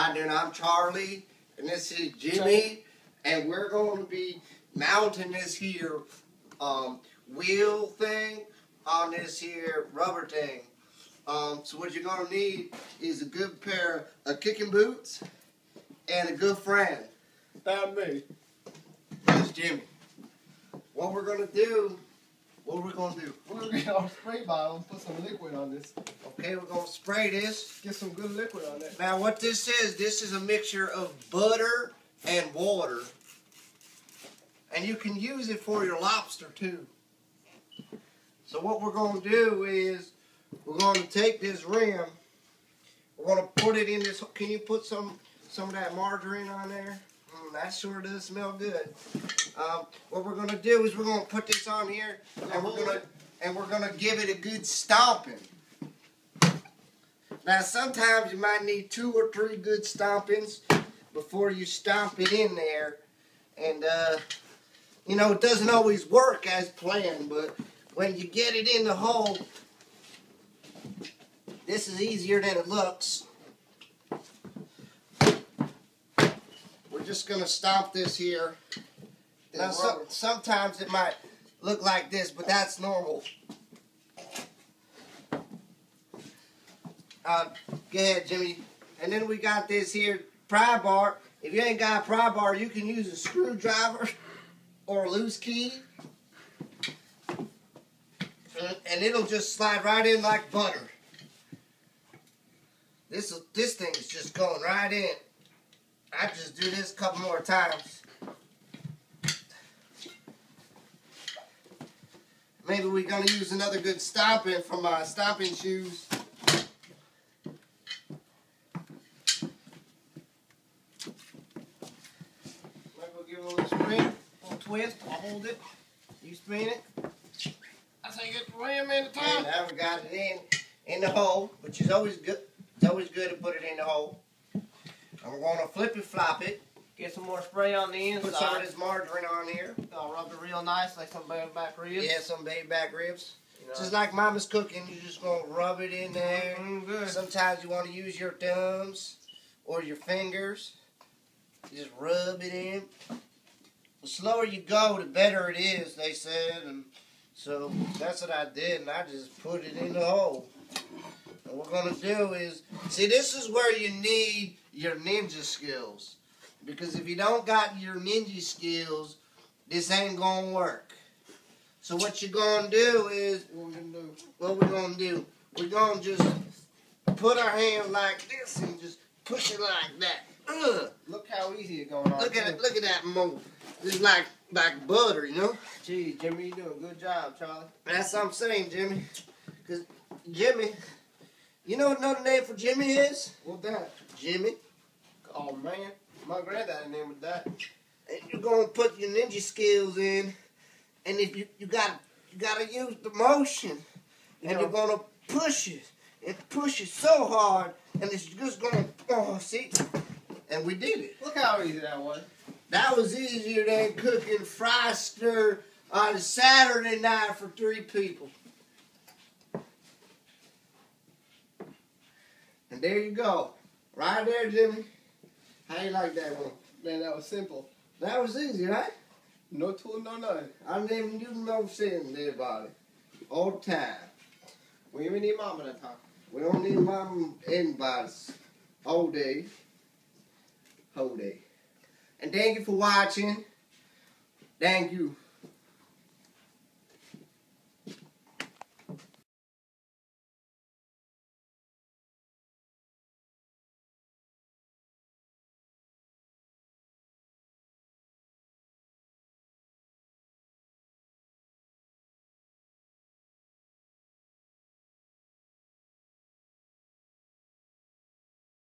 how you doing? I'm Charlie, and this is Jimmy, and we're going to be mounting this here wheel thing on this here rubber thing. So what you're going to need is a good pair of kicking boots and a good friend. That's me. That's Jimmy. What we're going to do, We're going to get our spray bottle and put some liquid on this. okay, we're going to spray this. Get some good liquid on it. Now what this is a mixture of butter and water. And you can use it for your lobster too. So what we're going to do is, we're going to take this rim, we're going to put it in this, can you put some of that margarine on there? That sure does smell good. What we're going to do is we're going to put this on here, and we're going to give it a good stomping. Now sometimes you might need 2 or 3 good stompings before you stomp it in there. And you know, it doesn't always work as planned, but when you get it in the hole, this is easier than it looks. We're just going to stomp this here. Now, sometimes it might look like this, but that's normal. Go ahead, Jimmy. And then we got this here pry bar. If you ain't got a pry bar, you can use a screwdriver or a loose key. And it'll just slide right in like butter. This thing is just going right in. I just do this a couple more times. Maybe we're going to use another good stomping from my stomping shoes. Might go give it a little spin, a little twist. I'll hold it. You spin it. That's how you get the rim in the top. And now we got it in the hole, which is always good. It's always good to put it in the hole. And we're going to flip it, flop it. Get some more spray on the inside. Put some of this margarine on here. Rub it real nice, like some baby back ribs. Yeah, some baby back ribs. You know. Just like Mama's cooking, you're just going to rub it in there. Good. Sometimes you want to use your thumbs or your fingers. You just rub it in. The slower you go, the better it is, they said. And so that's what I did, and I just put it in the hole. And what we're going to do is, see, this is where you need your ninja skills. Because if you don't got your ninja skills, this ain't going to work. So what you're going to do is, we're going to just put our hand like this and just push it like that. Ugh. Look how easy it's going on. Look at that move. It's like butter, you know? Gee, Jimmy, you doing a good job, Charlie. That's what I'm saying, Jimmy. Because Jimmy, you know what another name for Jimmy is? What's that? Jimmy. Oh, man. My granddad named it that. And you're going to put your ninja skills in, and if you got to use the motion, and you're going to push it, and push it so hard, and it's just going to, oh, see? And we did it. Look how easy that was. That was easier than cooking fry stir on a Saturday night for 3 people. And there you go. Right there, Jimmy. How you like that one? Man, that was simple. That was easy, right? No tool, no nothing. I didn't even do no sin there about it. All the time. We even need mama that time. We don't need mom anybody. All day. Whole day. And thank you for watching. Thank you.